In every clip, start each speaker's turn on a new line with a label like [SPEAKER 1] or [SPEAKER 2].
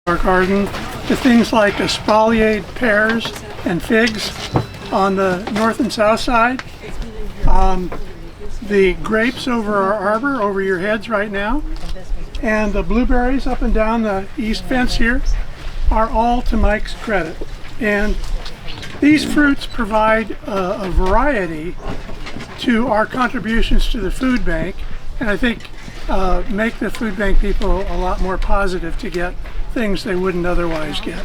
[SPEAKER 1] our garden to things like espaliered pears and figs on the north and south side. The grapes over our arbor, over your heads right now, and the blueberries up and down the east fence here are all to Mike's credit. And these fruits provide a variety to our contributions to the food bank, and I think make the food bank people a lot more positive to get things they wouldn't otherwise get.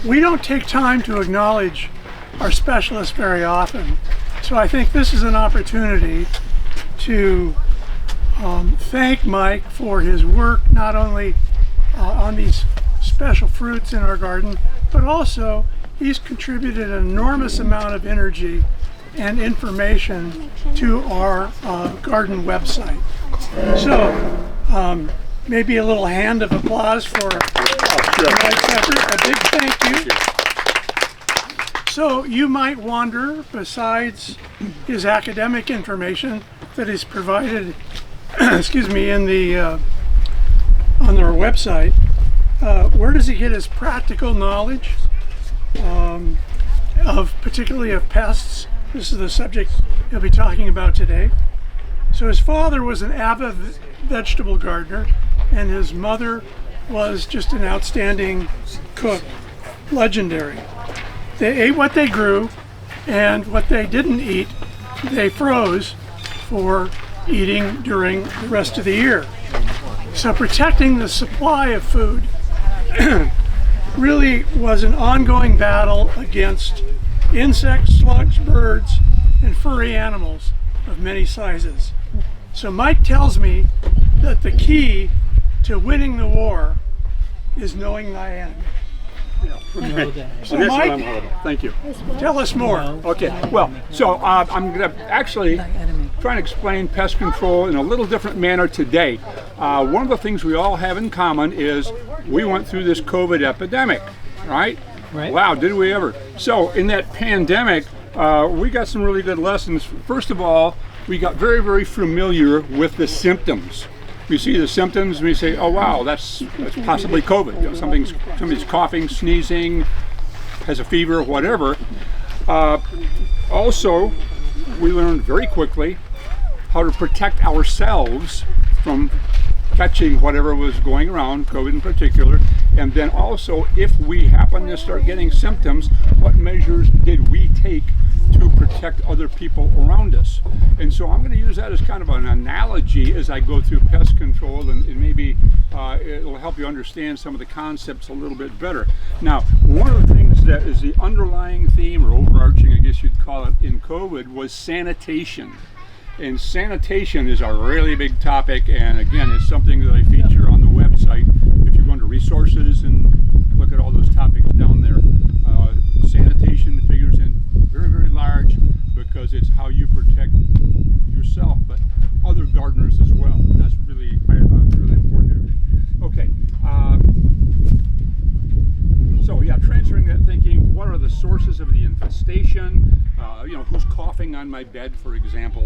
[SPEAKER 1] We don't take time to acknowledge our specialists very often, so I think this is an opportunity to thank Mike for his work, not only on these special fruits in our garden, but also he's contributed an enormous amount of energy and information to our garden website. So maybe a little hand of applause for Mike's effort. A big thank you. So you might wonder, besides his academic information that is provided excuse me, in the on our website, where does he get his practical knowledge particularly of pests? This is the subject he'll be talking about today. So his father was an avid vegetable gardener, and his mother was just an outstanding cook, legendary. They ate what they grew, and what they didn't eat, they froze for eating during the rest of the year. So protecting the supply of food really was an ongoing battle against insects, slugs, birds, and furry animals of many sizes. So Mike tells me that the key to winning the war is knowing thy end. So Mike,
[SPEAKER 2] thank you.
[SPEAKER 1] tell us more.
[SPEAKER 2] Okay, well, so I'm going to actually try and explain pest control in a little different manner today. One of the things we all have in common is we went through this COVID epidemic, right? Wow, did we ever. So in that pandemic, we got some really good lessons. First of all, we got very, very familiar with the symptoms. We see the symptoms and we say, oh wow, that's possibly COVID. You know, somebody's coughing, sneezing, has a fever, whatever. Also, we learned very quickly how to protect ourselves from catching whatever was going around, COVID in particular, and then also, if we happen to start getting symptoms, what measures did we take to protect other people around us? And so I'm going to use that as kind of an analogy as I go through pest control, and maybe it'll help you understand some of the concepts a little bit better. Now, one of the things that is the underlying theme, or overarching, I guess you'd call it, in COVID was sanitation. And sanitation is a really big topic, and again, it's something that I feature on the website. If you go into resources and look at all those topics down there, sanitation figures in very, very large, because it's how you protect yourself, but other gardeners as well. And that's really, really important. Okay. So yeah, transferring that thinking, what are the sources of the infestation? Who's coughing on my bed, for example?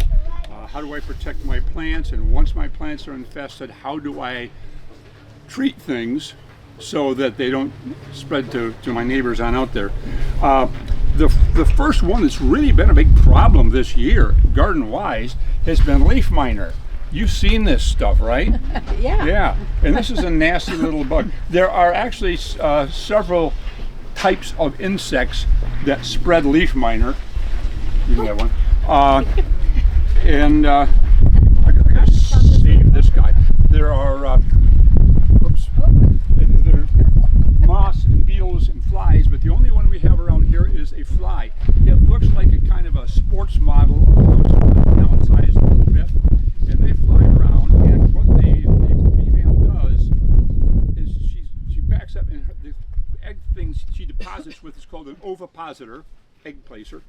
[SPEAKER 2] How do I protect my plants? And once my plants are infested, how do I treat things so that they don't spread to my neighbors on out there? The first one that's really been a big problem this year, garden-wise, has been leaf miner. You've seen this stuff, right?
[SPEAKER 3] Yeah.
[SPEAKER 2] Yeah, and this is a nasty little bug. There are actually several types of insects that spread leaf miner. You can get one. And I gotta save this guy. There are there are moths and beetles and flies, but the only one we have around here is a fly. It looks like a kind of a sports model, downsized a little bit, and they fly around. And what the female does is she backs up, and the egg things she deposits with is called an ovipositor, egg placer.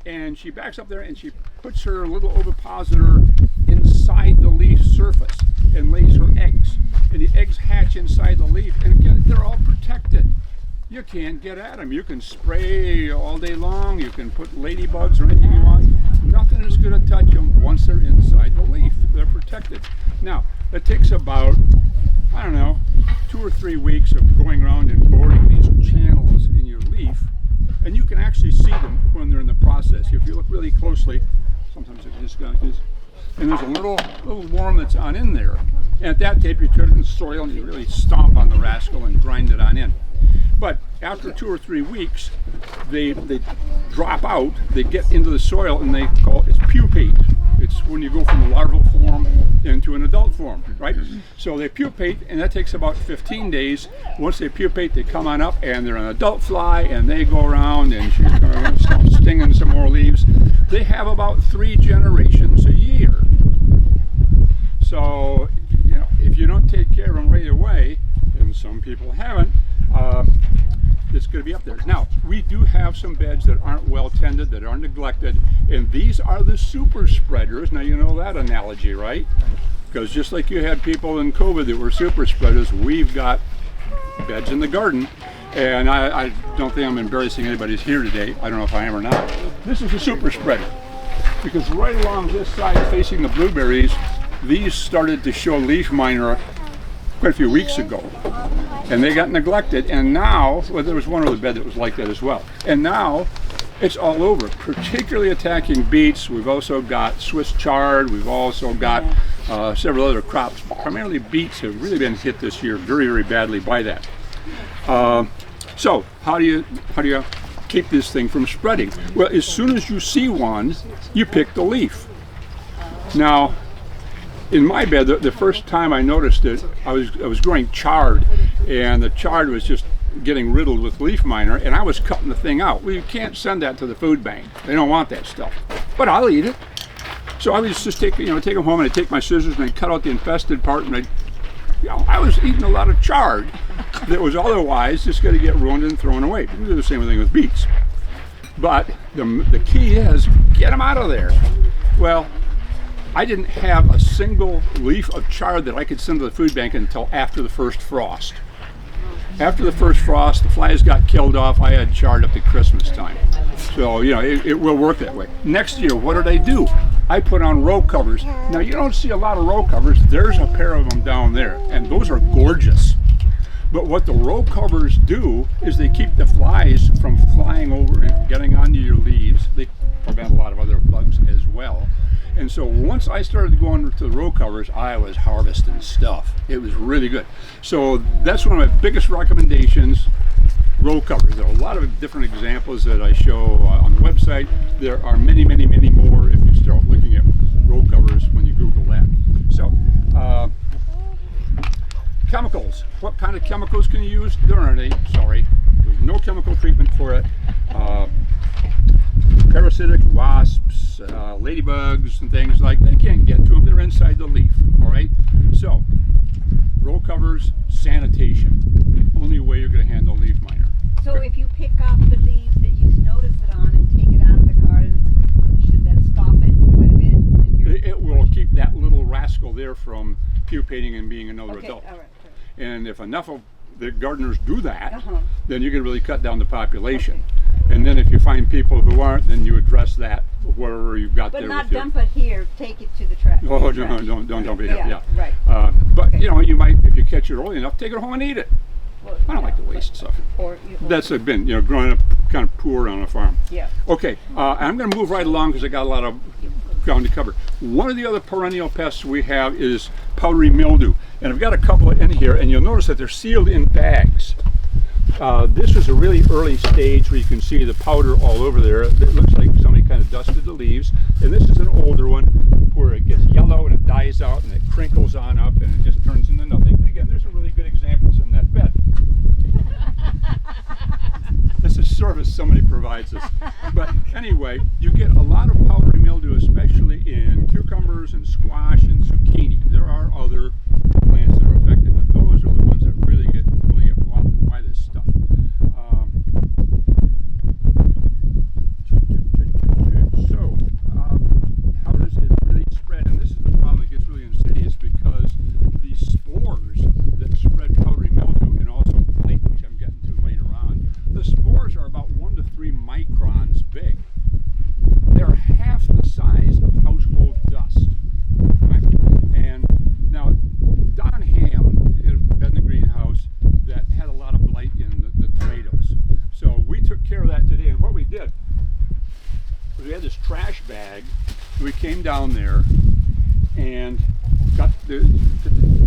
[SPEAKER 2] And she backs up there and she puts her little ovipositor inside the leaf surface and lays her eggs. And the eggs hatch inside the leaf, and again, they're all protected. You can't get at them. You can spray all day long. You can put ladybugs or anything you want. Nothing is going to touch them once they're inside the leaf. They're protected. Now, it takes about I don't know, 2 or 3 weeks of going around and boring these channels in your leaf, and you can actually see them when they're in the process. If you look really closely, sometimes it just got this, and there's a little worm that's on in there. And at that tape, you put it in the soil and you really stomp on the rascal and grind it on in. But after 2 or 3 weeks, they drop out, they get into the soil, and they call it's pupate. It's when you go from a larval form into an adult form, right? So they pupate, and that takes about 15 days. Once they pupate, they come on up, and they're an adult fly, and they go around, and she's going to start stinging some more leaves. They have about 3 generations a year. So, you know, if you don't take care of them right away, and some people haven't, it's going to be up there. Now, we do have some beds that aren't well tended, that are neglected, and these are the super spreaders. Now, you know that analogy, right? Because just like you had people in COVID that were super spreaders, we've got beds in the garden. And I don't think I'm embarrassing anybody here today. I don't know if I am or not. This is a super spreader. Because right along this side facing the blueberries, these started to show leaf miner quite a few weeks ago. And they got neglected, and now, well, there was one other bed that was like that as well. And now, it's all over, particularly attacking beets. We've also got Swiss chard. We've also got several other crops. Primarily beets have really been hit this year very, very badly by that. So, how do you keep this thing from spreading? Well, as soon as you see one, you pick the leaf. Now, in my bed, the first time I noticed it, I was growing chard, and the chard was just getting riddled with leaf miner, and I was cutting the thing out. Well, you can't send that to the food bank. They don't want that stuff. But I'll eat it. So I would just take them home, and I'd take my scissors and I'd cut out the infested part, and I was eating a lot of chard that was otherwise just going to get ruined and thrown away. We do the same thing with beets. But the key is get them out of there. Well, I didn't have a single leaf of chard that I could send to the food bank until after the first frost. After the first frost, the flies got killed off. I had chard up to Christmas time. So, you know, it will work that way. Next year, what did I do? I put on row covers. Now, you don't see a lot of row covers. There's a pair of them down there, and those are gorgeous. But what the row covers do is they keep the flies from flying over and getting onto your leaves. They prevent a lot of other bugs as well. And so once I started going to the row covers, I was harvesting stuff. It was really good. So that's one of my biggest recommendations, row covers. There are a lot of different examples that I show on the website. There are many, many, many more if you start looking at row covers when you Google that. So, chemicals. What kind of chemicals can you use? There aren't any, sorry. There's no chemical treatment for it. Parasitic wasps, ladybugs and things like that, they can't get to them. They're inside the leaf, all right? So, row covers, sanitation. The only way you're going to handle leaf miner.
[SPEAKER 3] So if you pick off the leaves that you notice it on and take it out of the garden, should that stop it quite a bit?
[SPEAKER 2] It will keep that little rascal there from pupating and being another adult.
[SPEAKER 3] All right.
[SPEAKER 2] And if enough of the gardeners do that, then you can really cut down the population. And then if you find people who aren't, then you address that wherever you've got there.
[SPEAKER 3] But not dump it here, take it to the trash.
[SPEAKER 2] Oh, don't dump it here, yeah.
[SPEAKER 3] Right.
[SPEAKER 2] But you know, you might, if you catch it early enough, take it home and eat it.
[SPEAKER 3] Well,
[SPEAKER 2] I don't like to waste stuff. That's been, you know, growing up kind of poor on a farm.
[SPEAKER 3] Yeah.
[SPEAKER 2] Okay, I'm going to move right along because I got a lot of ground to cover. One of the other perennial pests we have is powdery mildew. And I've got a couple in here, and you'll notice that they're sealed in bags. This is a really early stage where you can see the powder all over there. It looks like somebody kind of dusted the leaves. And this is an older one where it gets yellow and it dies out and it crinkles on up and it just turns into nothing. And again, there's some really good examples in that bed. This is service somebody provides us. But anyway, you get a lot of powdery mildew, especially in cucumbers and squash and zucchini. There are other plants that are affected, but those are the ones that really get wobbled by this stuff. So, how does it really spread? And this is the problem that gets really insidious because the spores that spread powdery mildew and also blight, which I'm getting to later on, the spores are about 1 to 3 microns big. They're half the size of household dust. Right? we came down there and got the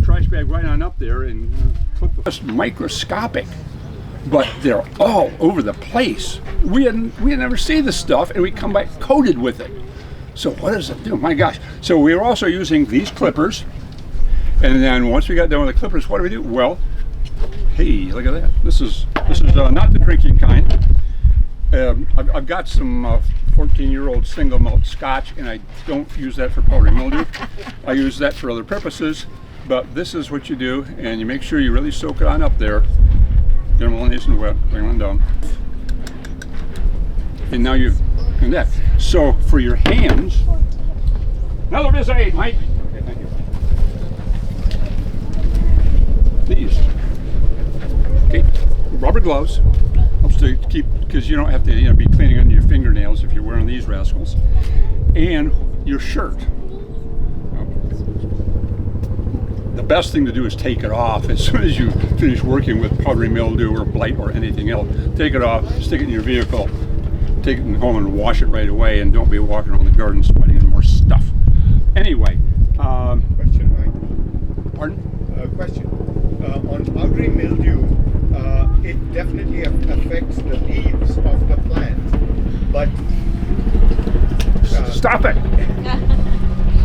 [SPEAKER 2] trash bag right on up there and clipped the. It's microscopic, but they're all over the place. We had never seen this stuff, and we come back coated with it. So what does it do? My gosh! So we were also using these clippers, and then once we got done with the clippers, what do we do? Well, hey, look at that! This is not the drinking kind. I've got some 14-year-old single malt scotch, and I don't use that for powdery mildew. I use that for other purposes, but this is what you do, and you make sure you really soak it on up there. Get them all nice and wet, bring them down. And now you've done that. So for your hands, another Mosaic, Mike. Okay, thank you. These. Okay, rubber gloves. Helps to keep, because you don't have to be cleaning under your fingernails if you're wearing these rascals. And your shirt. The best thing to do is take it off as soon as you finish working with powdery mildew or blight or anything else. Take it off, stick it in your vehicle, take it home and wash it right away, and don't be walking around the garden sweating and more stuff. Anyway.
[SPEAKER 4] Question, Mike.
[SPEAKER 2] Pardon?
[SPEAKER 4] Question. On powdery mildew, it definitely affects the leaves of the plant, but
[SPEAKER 2] Stop it!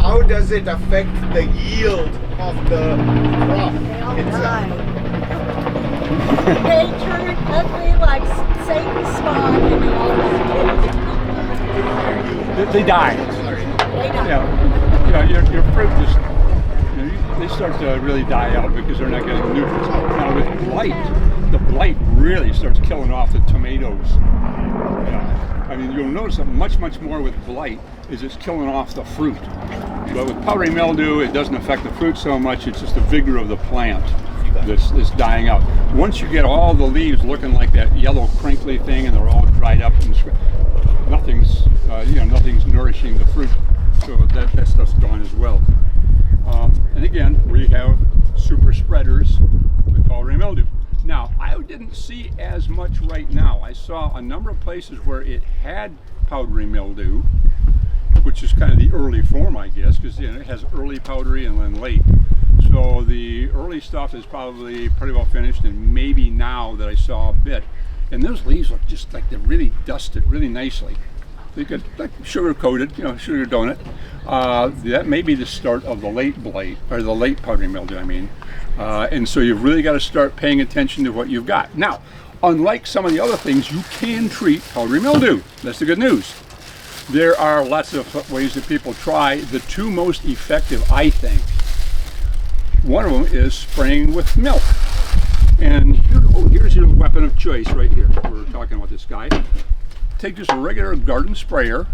[SPEAKER 4] how does it affect the yield of the crop itself?
[SPEAKER 5] They turn ugly like Satan's spawn and all.
[SPEAKER 2] They die.
[SPEAKER 4] Sorry.
[SPEAKER 5] They die.
[SPEAKER 2] Yeah, your fruit just, they start to really die out because they're not getting nutrients. Now with blight, the blight really starts killing off the tomatoes. Yeah. I mean, you'll notice that much more with blight is it's killing off the fruit. But with powdery mildew, it doesn't affect the fruit so much, it's just the vigor of the plant that's dying out. Once you get all the leaves looking like that yellow crinkly thing and they're all dried up and nothing's nourishing the fruit, so that stuff's gone as well. And again, we have super spreaders with powdery mildew. Now, I didn't see as much right now. I saw a number of places where it had powdery mildew, which is kind of the early form, I guess, because it has early powdery and then late. So the early stuff is probably pretty well finished, and maybe now that I saw a bit. And those leaves look just like they're really dusted really nicely. They get like sugar coated, sugar donut. That may be the start of the late blight, or the late powdery mildew, I mean. And so you've really got to start paying attention to what you've got. Now, unlike some of the other things, you can treat powdery mildew. That's the good news. There are lots of ways that people try. The two most effective, I think, one of them is spraying with milk. And here's your weapon of choice right here. We're talking about this guy. Take just a regular garden sprayer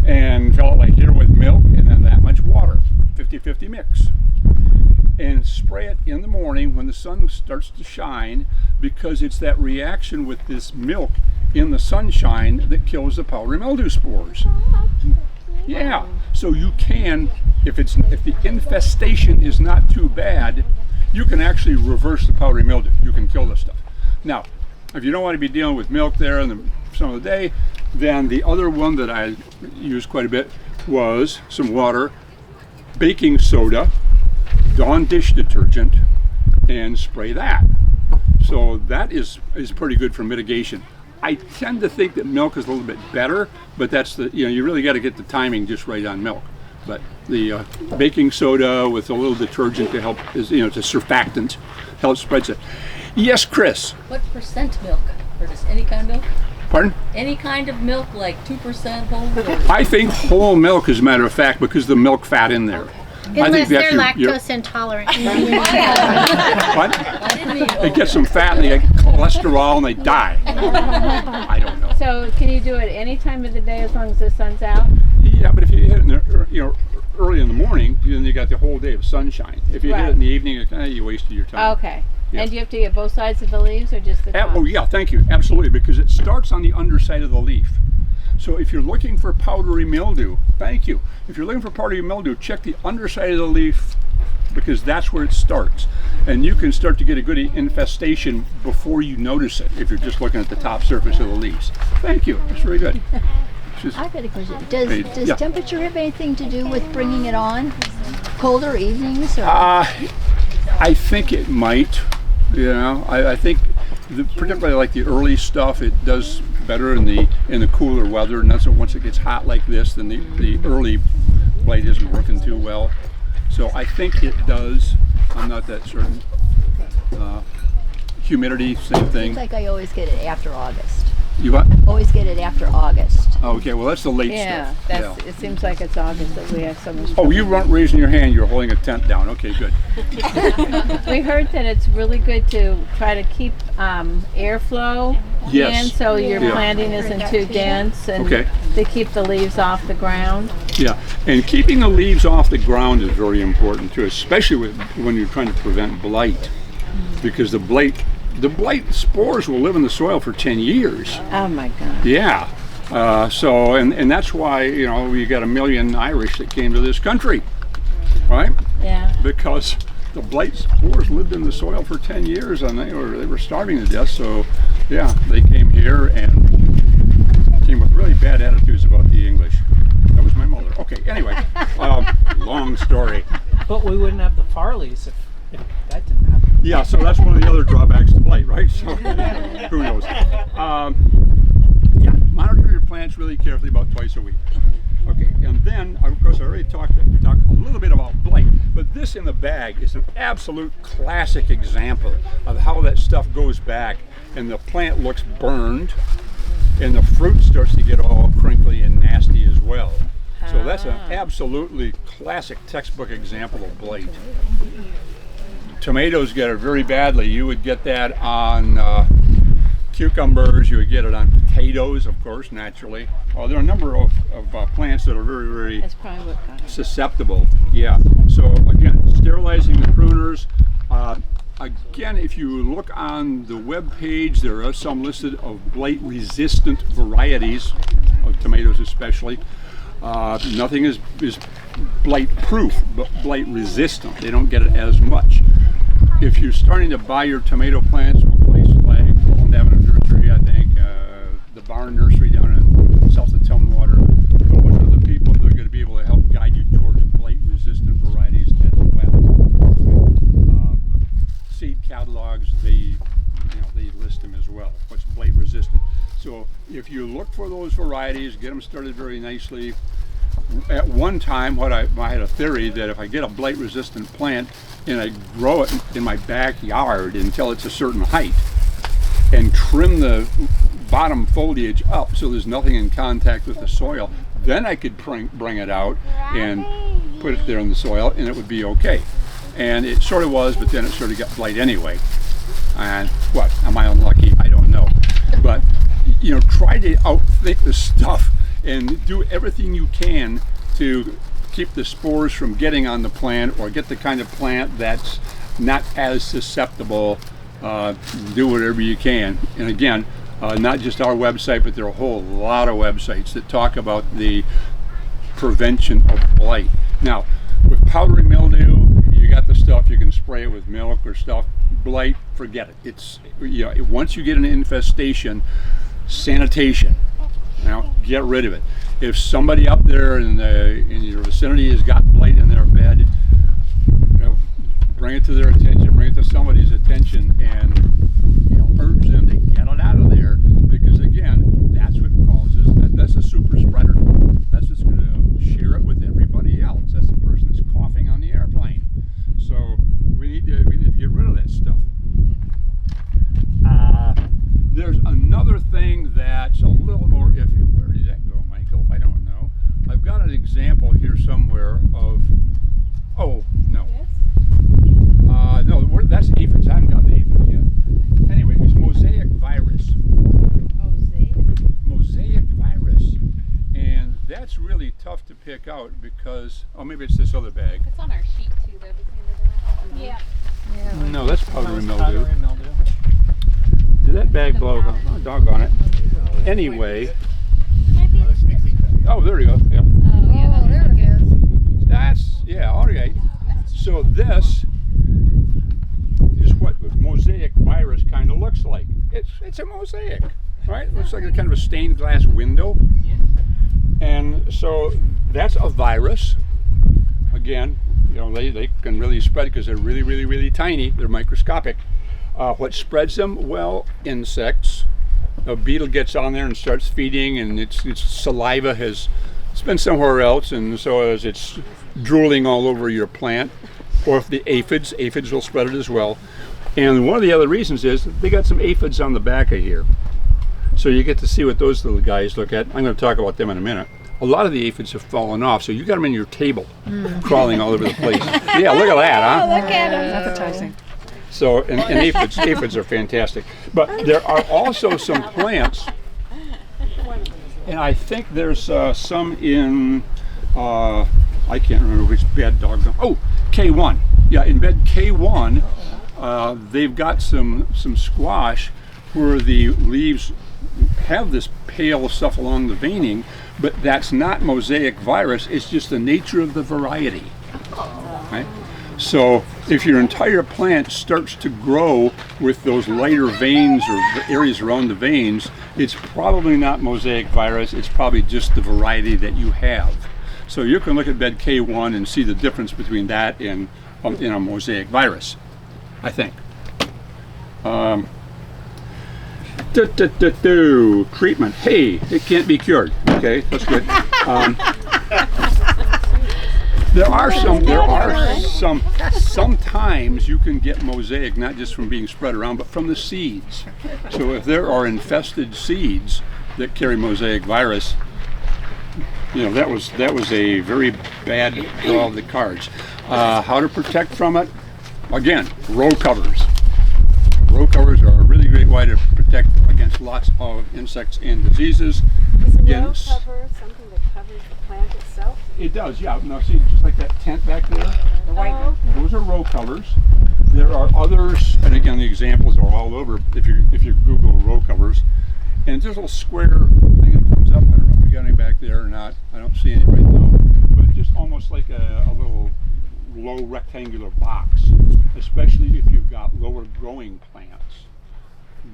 [SPEAKER 2] and fill it like here with milk and then that much water, 50-50 mix. And spray it in the morning when the sun starts to shine, because it's that reaction with this milk in the sunshine that kills the powdery mildew spores. Yeah, so you can, if the infestation is not too bad, you can actually reverse the powdery mildew. You can kill this stuff. Now, if you don't want to be dealing with milk there in some of the day, then the other one that I used quite a bit was some water, baking soda, Dawn dish detergent, and spray that. So that is pretty good for mitigation. I tend to think that milk is a little bit better, but that's you really got to get the timing just right on milk. But the baking soda with a little detergent to help it's a surfactant, helps spreads it. Yes, Chris.
[SPEAKER 6] What percent milk? Or just any kind of milk?
[SPEAKER 2] Pardon?
[SPEAKER 6] Any kind of milk, like 2% whole?
[SPEAKER 2] I think whole milk, as a matter of fact, because the milk fat in there.
[SPEAKER 7] Unless they're lactose intolerant.
[SPEAKER 2] What?
[SPEAKER 6] I didn't mean
[SPEAKER 2] They get some fat and they get cholesterol and they die. I don't know.
[SPEAKER 8] So can you do it any time of the day as long as the sun's out?
[SPEAKER 2] Yeah, but if you hit it early in the morning, then you got the whole day of sunshine. If you hit it in the evening, you wasted your time.
[SPEAKER 8] Okay.
[SPEAKER 2] Yeah.
[SPEAKER 8] And do you have to get both sides of the leaves or just the top?
[SPEAKER 2] Oh yeah, thank you. Absolutely, because it starts on the underside of the leaf. So if you're looking for powdery mildew, thank you. If you're looking for powdery mildew, check the underside of the leaf, because that's where it starts. And you can start to get a good infestation before you notice it if you're just looking at the top surface of the leaves. Thank you. That's very good. is.
[SPEAKER 5] I got a question. Does
[SPEAKER 2] Yeah.
[SPEAKER 5] temperature have anything to do with bringing it on? Colder evenings? Or?
[SPEAKER 2] I think it might. You know, I think particularly like the early stuff, it does better in the cooler weather, and that's what, once it gets hot like this, then the early blight isn't working too well. So I think it does. I'm not that certain. Humidity, same thing.
[SPEAKER 5] Seems like I always get it after August.
[SPEAKER 2] You what?
[SPEAKER 5] Always get it after August.
[SPEAKER 2] Okay, well that's the late
[SPEAKER 8] Yeah,
[SPEAKER 2] stuff.
[SPEAKER 8] that's. It seems like it's August that we have so much.
[SPEAKER 2] Oh, you weren't raising your hand. You're holding a tent down. Okay, good.
[SPEAKER 8] We heard that it's really good to try to keep airflow
[SPEAKER 2] Yes.
[SPEAKER 8] in, so your
[SPEAKER 2] Yeah.
[SPEAKER 8] planting isn't too dense, and
[SPEAKER 2] Okay.
[SPEAKER 8] to keep the leaves off the ground.
[SPEAKER 2] Yeah, and keeping the leaves off the ground is very important too, especially when you're trying to prevent blight, because the blight spores will live in the soil for 10 years.
[SPEAKER 8] Oh my God.
[SPEAKER 2] Yeah. And that's why, you know, we got 1 million Irish that came to this country, right?
[SPEAKER 8] Yeah.
[SPEAKER 2] Because the blight spores lived in the soil for 10 years and they were starving to death. So, yeah, they came here and came with really bad attitudes about the English. That was my mother. Okay, anyway, long story.
[SPEAKER 9] But we wouldn't have the Farleys if that didn't happen.
[SPEAKER 2] Yeah, so that's one of the other drawbacks to blight, right? So, who knows? Yeah, monitor your plants really carefully about twice a week. Okay, and then, of course, I already talked a little bit about blight, but this in the bag is an absolute classic example of how that stuff goes back and the plant looks burned and the fruit starts to get all crinkly and nasty as well. So that's an absolutely classic textbook example of blight. Tomatoes get it very badly. You would get that on cucumbers, you would get it on potatoes, of course, naturally. Well, there are a number of plants that are very, very
[SPEAKER 8] That's probably what got it.
[SPEAKER 2] susceptible. Yeah. So again, sterilizing the pruners. Again, if you look on the web page, there are some listed of blight-resistant varieties of tomatoes, especially. Nothing is blight-proof, but blight-resistant. They don't get it as much. If you're starting to buy your tomato plants from a place like Fulton Avenue Nursery, I think, the Barn Nursery down in south of Tumwater, those are the people that are going to be able to help guide you towards blight-resistant varieties as well. Seed catalogs, they list them as well. What's blight-resistant? So if you look for those varieties, get them started very nicely. At one time, I had a theory that if I get a blight-resistant plant and I grow it in my backyard until it's a certain height and trim the bottom foliage up so there's nothing in contact with the soil, then I could bring it out and put it there in the soil and it would be okay. And it sort of was, but then it sort of got blight anyway. And what, am I unlucky? I don't know. But, you know, try to outthink the stuff and do everything you can to keep the spores from getting on the plant, or get the kind of plant that's not as susceptible. Do whatever you can. And again, not just our website, but there are a whole lot of websites that talk about the prevention of blight. Now, with powdery mildew, you got the stuff, you can spray it with milk or stuff. Blight, forget it. It's, you know, once you get an infestation, sanitation. Now, get rid of it. If somebody up there in your vicinity has got blight in their bed, you know, bring it to their attention, bring it to somebody's attention, and, you know, urge them to get it out of there, because again, that's what causes, that's a super spreader. That's what's going to share it with everybody else. That's the person that's coughing on the airplane. So we need to get rid of that stuff. There's another thing that's a little more iffy. Where did that go, Michael? I don't know. I've got an example here somewhere of, oh, no. No, that's aphids. I haven't got the aphids yet. Anyway, it's Mosaic virus. Mosaic virus. And that's really tough to pick out because, oh, maybe it's this other bag.
[SPEAKER 6] It's on our sheet too, though.
[SPEAKER 7] Yeah.
[SPEAKER 2] No, that's powdery mildew.
[SPEAKER 9] Powdery mildew.
[SPEAKER 2] Did that bag blow? Oh, doggone it. Anyway.
[SPEAKER 7] Maybe it's just.
[SPEAKER 2] Oh, there you go. Yeah.
[SPEAKER 6] Oh, yeah,
[SPEAKER 5] Oh, there it is.
[SPEAKER 2] That's, yeah, all right. So this is what mosaic virus kind of looks like. It's a mosaic, right? It looks like a kind of a stained glass window. And so that's a virus. Again, they can really spread because they're really, really, really tiny. They're microscopic. What spreads them? Well, insects. A beetle gets on there and starts feeding, and its saliva has been somewhere else, and so as it's drooling all over your plant. Or if the aphids will spread it as well. And one of the other reasons is they got some aphids on the back of here. So you get to see what those little guys look at. I'm going to talk about them in a minute. A lot of the aphids have fallen off, so you got them in your table, crawling all over the place. Yeah, look at that, huh?
[SPEAKER 8] Look at them.
[SPEAKER 10] Appetizing.
[SPEAKER 2] So, and aphids are fantastic. But there are also some plants, and I think there's some in, I can't remember which bed dog. Oh, K1. Yeah, in bed K1, they've got some squash where the leaves have this pale stuff along the veining, but that's not mosaic virus. It's just the nature of the variety. Right? So if your entire plant starts to grow with those lighter veins or areas around the veins, it's probably not mosaic virus. It's probably just the variety that you have. So you can look at bed K1 and see the difference between that and a mosaic virus, I think. Treatment. Hey, it can't be cured. Okay, that's good. Sometimes you can get mosaic not just from being spread around, but from the seeds. So if there are infested seeds that carry mosaic virus, that was a very bad draw of the cards. How to protect from it? Again, row covers. Row covers are a really great way to protect against lots of insects and diseases.
[SPEAKER 3] Is a row cover something that covers the plant itself?
[SPEAKER 2] It does, yeah. Now see, just like that tent back there,
[SPEAKER 3] The white one?
[SPEAKER 2] those are row covers. There are others, and again, the examples are all over if you Google row covers. And there's a little square thing that comes up. I don't know if we got any back there or not. I don't see any right now. But just almost like a little low rectangular box, especially if you've got lower growing plants.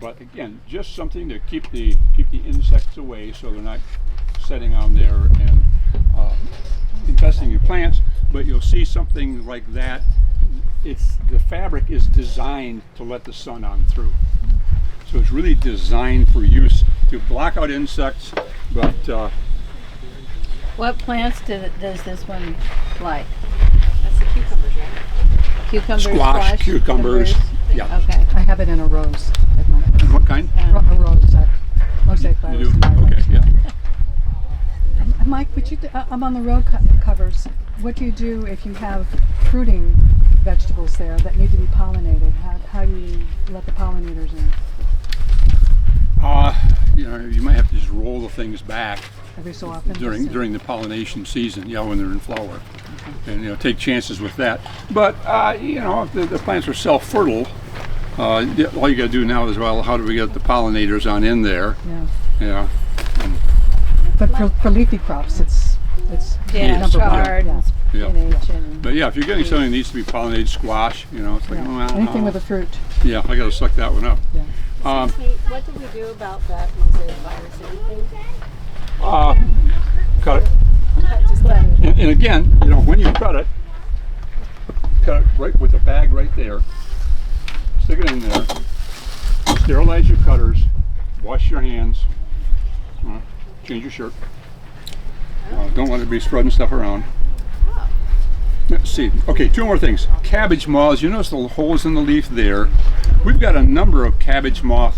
[SPEAKER 2] But again, just something to keep the insects away so they're not setting on there and infesting your plants. But you'll see something like that. The fabric is designed to let the sun on through. So it's really designed for use to block out insects, but
[SPEAKER 8] What plants does this one like?
[SPEAKER 3] That's the cucumbers, right?
[SPEAKER 8] Cucumbers,
[SPEAKER 2] squash, cucumbers. Yeah.
[SPEAKER 8] Okay.
[SPEAKER 10] I have it in a rose at my house.
[SPEAKER 2] And what kind?
[SPEAKER 10] A rose, mosaic
[SPEAKER 2] You
[SPEAKER 10] virus.
[SPEAKER 2] do?
[SPEAKER 10] in my rose.
[SPEAKER 2] Okay, yeah.
[SPEAKER 10] Mike, I'm on the row covers. What do you do if you have fruiting vegetables there that need to be pollinated? How do you let the pollinators in?
[SPEAKER 2] You might have to just roll the things back
[SPEAKER 10] Every so often?
[SPEAKER 2] during the pollination season, when they're in flower, and take chances with that. But if the plants are self-fertile, all you got to do now is, how do we get the pollinators on in there?
[SPEAKER 10] Yeah. But for leafy crops, it's number one.
[SPEAKER 8] chard and spinach and
[SPEAKER 2] But if you're getting something that needs to be pollinated, squash, it's like,
[SPEAKER 10] anything with a fruit.
[SPEAKER 2] Yeah, I got to suck that one up.
[SPEAKER 10] Yeah.
[SPEAKER 3] What do we do about that mosaic virus? Anything?
[SPEAKER 2] Cut it.
[SPEAKER 3] Just let it.
[SPEAKER 2] And again, when you cut it right with the bag right there. Stick it in there. Sterilize your cutters. Wash your hands. Change your shirt. Don't let it be spreading stuff around. Let's see. Okay, two more things. Cabbage moths. You notice the holes in the leaf there. We've got a number of cabbage moth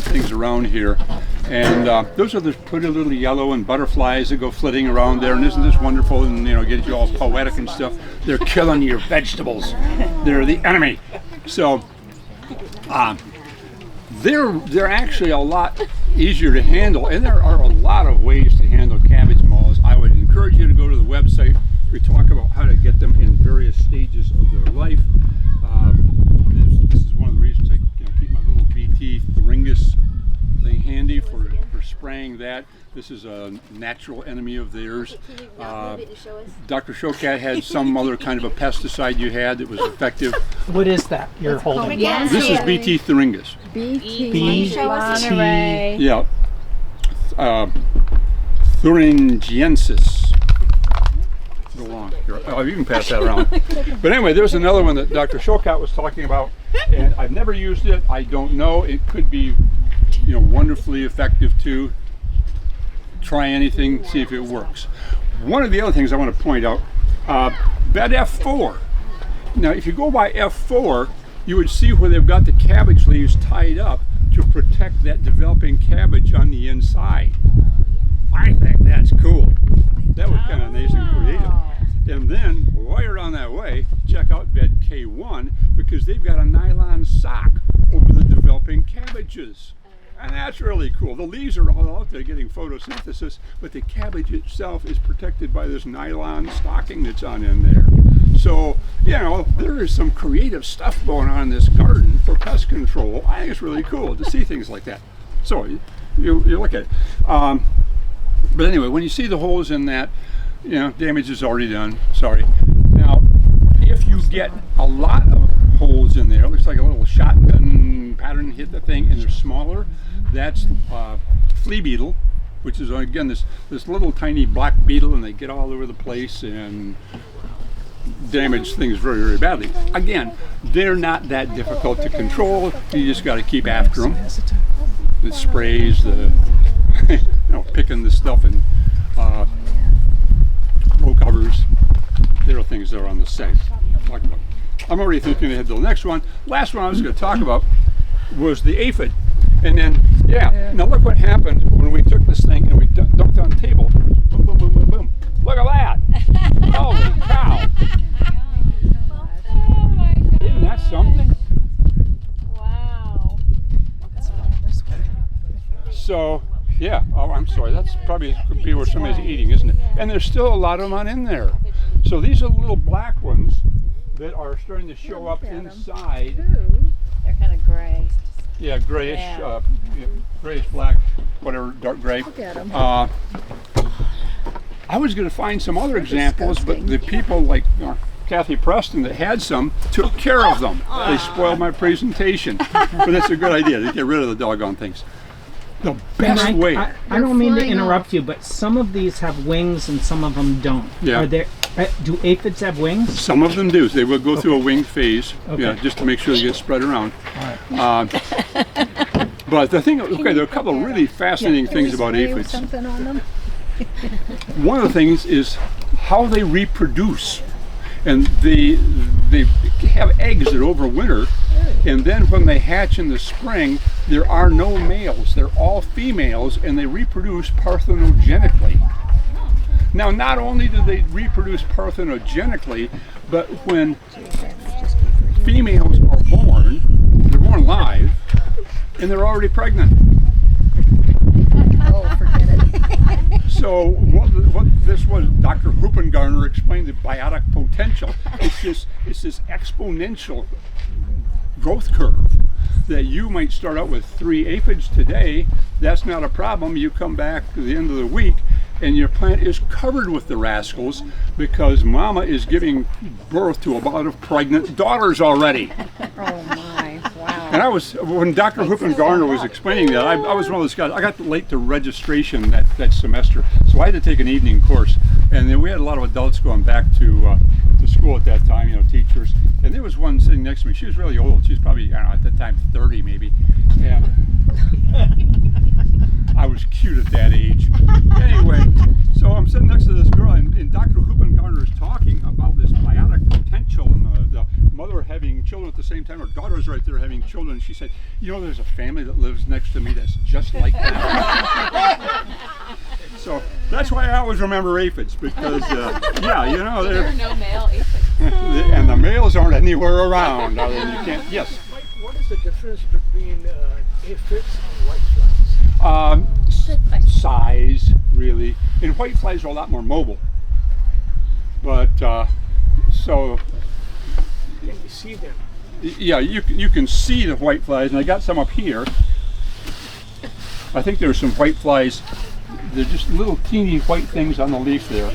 [SPEAKER 2] things around here, and those are the pretty little yellow and butterflies that go flitting around there. And isn't this wonderful? And get you all poetic and stuff. They're killing your vegetables. They're the enemy. So they're actually a lot easier to handle, and there are a lot of ways to handle cabbage moths. I would encourage you to go to the website. We talk about how to get them in various stages of their life. This is one of the reasons I keep my little BT Thuringus thing handy for spraying that. This is a natural enemy of theirs. Dr. Shokat had some other kind of a pesticide you had that was effective.
[SPEAKER 9] What is that you're holding?
[SPEAKER 2] This is BT Thuringus.
[SPEAKER 8] BT Monterey.
[SPEAKER 2] Yeah. thuringiensis. Go along here. Oh, you can pass that around. But anyway, there's another one that Dr. Shokot was talking about, and I've never used it. I don't know. It could be, wonderfully effective too. Try anything, see if it works. One of the other things I want to point out, bed F4. Now, if you go by F4, you would see where they've got the cabbage leaves tied up to protect that developing cabbage on the inside. I think that's cool. That was kind of nice and creative. And then, right on that way, check out bed K1 because they've got a nylon sock over the developing cabbages. And that's really cool. The leaves are all out there getting photosynthesis, but the cabbage itself is protected by this nylon stocking that's on in there. So, there is some creative stuff going on in this garden for pest control. I think it's really cool to see things like that. So, you look at it. But anyway, when you see the holes in that, damage is already done. Sorry. Now, if you get a lot of holes in there, it looks like a little shotgun pattern hit the thing, and they're smaller, that's flea beetle, which is, again, this little tiny black beetle, and they get all over the place and damage things very, very badly. Again, they're not that difficult to control. You just got to keep after them. The sprays, picking the stuff in row covers. There are things that are on the site. I'm already thinking ahead to the next one. Last one I was going to talk about was the aphid. And then, now look what happened when we took this thing and we dumped it on the table. Boom, boom, boom, boom, boom. Look at that. Holy cow. Isn't that something?
[SPEAKER 8] Wow.
[SPEAKER 2] So, I'm sorry. That's probably could be where somebody's eating, isn't it? And there's still a lot of them on in there. So these are the little black ones that are starting to show up inside.
[SPEAKER 8] They're kind of gray.
[SPEAKER 2] Yeah, grayish, grayish black, whatever, dark gray.
[SPEAKER 5] Look at 'em.
[SPEAKER 2] I was going to find some other examples, but the people like Kathy Preston that had some took care of them. They spoiled my presentation. But that's a good idea to get rid of the doggone things. The best way.
[SPEAKER 9] I don't mean to interrupt you, but some of these have wings and some of them don't.
[SPEAKER 2] Yeah.
[SPEAKER 9] Are there? Do aphids have wings?
[SPEAKER 2] Some of them do. They will go through a winged phase, just to make sure they get spread around. But the thing, there are a couple of really fascinating things about aphids.
[SPEAKER 5] Something on them.
[SPEAKER 2] One of the things is how they reproduce. And they have eggs that overwinter, and then when they hatch in the spring, there are no males. They're all females, and they reproduce parthenogenically. Now, not only do they reproduce parthenogenically, but when females are born, they're born live, and they're already pregnant.
[SPEAKER 5] Oh, forget it.
[SPEAKER 2] So what this was, Dr. Huppengarner explained the biotic potential. It's this exponential growth curve that you might start out with 3 aphids today. That's not a problem. You come back at the end of the week and your plant is covered with the rascals because mama is giving birth to a lot of pregnant daughters already.
[SPEAKER 8] Oh my, wow.
[SPEAKER 2] And when Dr. Huppengarner was explaining that, I was one of those guys. I got late to registration that semester, so I had to take an evening course. And then we had a lot of adults going back to school at that time, teachers. And there was one sitting next to me. She was really old. She was probably, I don't know, at that time 30 maybe. And I was cute at that age. Anyway, so I'm sitting next to this girl, and Dr. Huppengarner is talking about this biotic potential and the mother having children at the same time. Her daughter's right there having children. And she said, there's a family that lives next to me that's just like that. So that's why I always remember aphids, because, there are
[SPEAKER 6] no male aphids.
[SPEAKER 2] and the males aren't anywhere around. Other than you can't, yes?
[SPEAKER 11] What is the difference between aphids and whiteflies?
[SPEAKER 2] Size, really. And whiteflies are a lot more mobile. But, so...
[SPEAKER 11] Can you see them?
[SPEAKER 2] Yeah, you can see the whiteflies, and I got some up here. I think there's some whiteflies. They're just little teeny white things on the leaf there.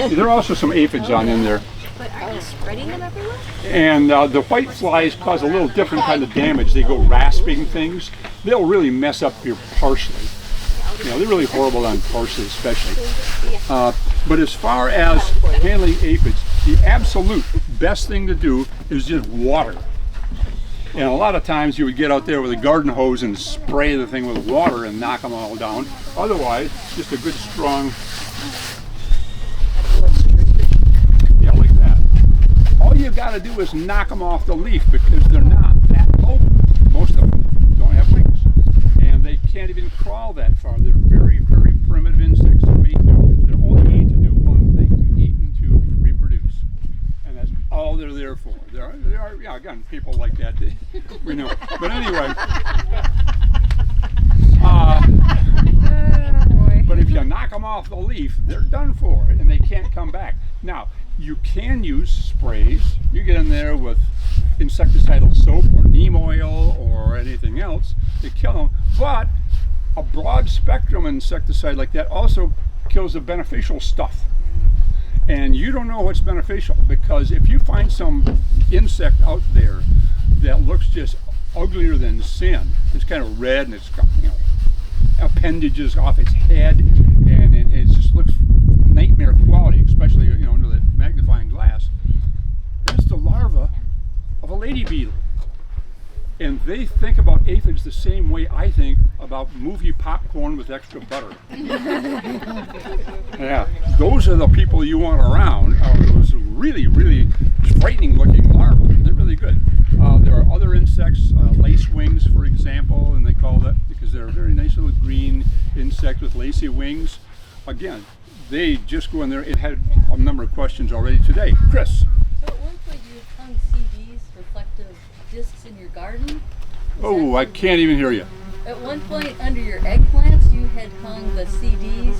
[SPEAKER 2] There are also some aphids on in there.
[SPEAKER 6] But are you spreading them everywhere?
[SPEAKER 2] And the white flies cause a little different kind of damage. They go rasping things. They'll really mess up your parsley. You know, they're really horrible on parsley, especially. But as far as handling aphids, the absolute best thing to do is just water. And a lot of times you would get out there with a garden hose and spray the thing with water and knock them all down. Otherwise, just a good strong, yeah, like that. All you got to do is knock them off the leaf because they're not that low. Most of them don't have wings. And they can't even crawl that far. They're very, very primitive insects. They're only made to do one thing, to eat and to reproduce. And that's all they're there for. There are, yeah, again, people like that, we know. But anyway, but if you knock them off the leaf, they're done for, and they can't come back. Now, you can use sprays. You get in there with insecticidal soap or neem oil or anything else to kill them, but a broad spectrum insecticide like that also kills the beneficial stuff. And you don't know what's beneficial, because if you find some insect out there that looks just uglier than sin, it's kind of red and it's got, you know, appendages off its head, and it just looks nightmare quality, especially, you know, under that magnifying glass. That's the larva of a lady beetle. And they think about aphids the same way I think about movie popcorn with extra butter. Yeah, those are the people you want around, are those really, really frightening looking larvae. They're really good. There are other insects, lacewings, for example, and they call that because they're a very nice little green insect with lacy wings. Again, they just go in there. It had a number of questions already today. Chris?
[SPEAKER 12] So at one point you hung CDs, reflective discs, in your garden?
[SPEAKER 2] Oh, I can't even hear you.
[SPEAKER 12] At one point under your eggplants you had hung the CDs?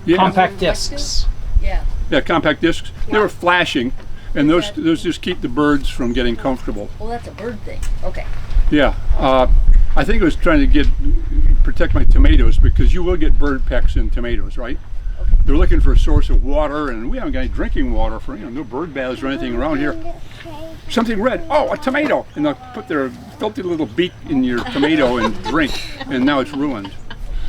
[SPEAKER 2] Yeah.
[SPEAKER 9] Compact discs.
[SPEAKER 12] Yeah.
[SPEAKER 2] Yeah, compact discs. They were flashing, and those just keep the birds from getting comfortable.
[SPEAKER 12] Well, that's a bird thing. Okay.
[SPEAKER 2] Yeah, I think it was trying to protect my tomatoes, because you will get bird pecks in tomatoes, right?
[SPEAKER 12] Okay.
[SPEAKER 2] They're looking for a source of water, and we haven't got any drinking water for, you know, no bird baths or anything around here. Something red, oh, a tomato, and they'll put their filthy little beak in your tomato and drink, and now it's ruined.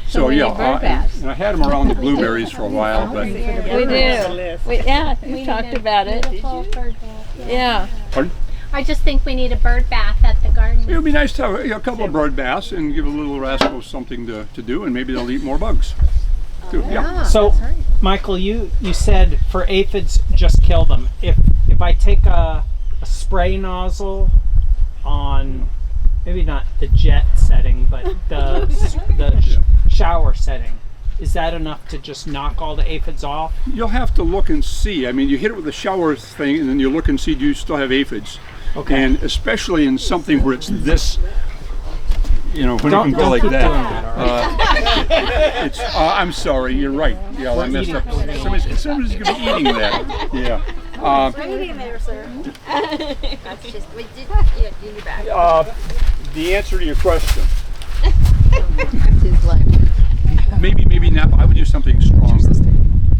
[SPEAKER 2] So
[SPEAKER 8] we
[SPEAKER 2] yeah,
[SPEAKER 8] need bird baths.
[SPEAKER 2] and I had them around the blueberries for a while, but
[SPEAKER 8] We do. We talked about it. Yeah.
[SPEAKER 2] pardon?
[SPEAKER 7] I just think we need a bird bath at the garden.
[SPEAKER 2] It would be nice to have a couple of bird baths and give a little rascal something to do, and maybe they'll eat more bugs. Too. Yeah.
[SPEAKER 9] So, Michael, you said for aphids, just kill them. If I take a spray nozzle on, maybe not the jet setting, but the shower setting, is that enough to just knock all the aphids off?
[SPEAKER 2] You'll have to look and see. I mean, you hit it with the shower thing, and then you look and see, do you still have aphids?
[SPEAKER 9] Okay.
[SPEAKER 2] And especially in something where it's this, you know, when
[SPEAKER 9] Don't-
[SPEAKER 2] you can go
[SPEAKER 9] don't
[SPEAKER 2] like
[SPEAKER 9] keep
[SPEAKER 2] that.
[SPEAKER 9] doing that, all
[SPEAKER 2] It's. I'm sorry. You're right. Yeah, I messed up. Somebody's gonna be eating that. Yeah.
[SPEAKER 6] Eating there, sir. That's just, we did, yeah, do your back.
[SPEAKER 2] The answer to your question,
[SPEAKER 5] That's his life.
[SPEAKER 2] maybe not. But I would do something stronger.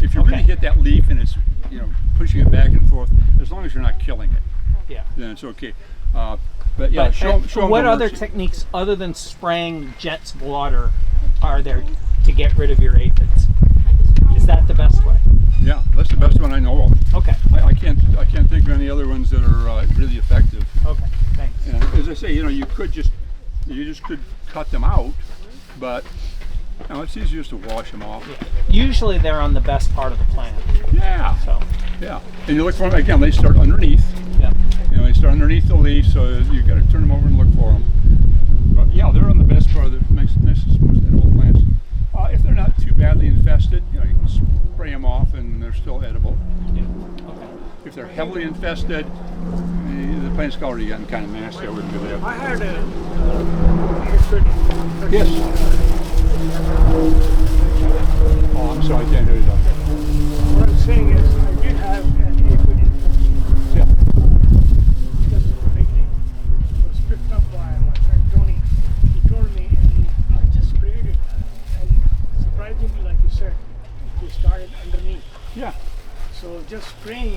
[SPEAKER 2] If you really hit that leaf and it's, you know, pushing it back and forth, as long as you're not killing it,
[SPEAKER 9] Yeah.
[SPEAKER 2] then it's okay. But yeah, show 'em
[SPEAKER 9] what
[SPEAKER 2] the
[SPEAKER 9] other
[SPEAKER 2] mercy.
[SPEAKER 9] techniques other than spraying jets of water are there to get rid of your aphids? Is that the best way?
[SPEAKER 2] Yeah, that's the best one I know of.
[SPEAKER 9] Okay.
[SPEAKER 2] I can't think of any other ones that are really effective.
[SPEAKER 9] Okay. Thanks.
[SPEAKER 2] And as I say, you know, you just could cut them out, but you know, it's easier just to wash them off.
[SPEAKER 9] Yeah. Usually they're on the best part of the plant.
[SPEAKER 2] Yeah.
[SPEAKER 9] So.
[SPEAKER 2] Yeah. And you look for them again. They start underneath.
[SPEAKER 9] Yeah.
[SPEAKER 2] You know, they start underneath the leaf, so you got to turn them over and look for them. But yeah, they're on the best part of the nicest, most edible plants. If they're not too badly infested, you know, you can spray them off and they're still edible.
[SPEAKER 9] Yeah. Okay.
[SPEAKER 2] If they're heavily infested, the plant's already gotten kind of nasty. I wouldn't do that.
[SPEAKER 11] I had a aphid.
[SPEAKER 2] Yes. Oh, I'm sorry, I can't hear you.
[SPEAKER 11] What I'm saying is, I did have an aphid infection.
[SPEAKER 2] Yeah.
[SPEAKER 11] Just at the beginning. It was picked up by my friend Tony. He told me, and I just sprayed it. And surprisingly, like you said, they started underneath.
[SPEAKER 2] Yeah.
[SPEAKER 11] So just spraying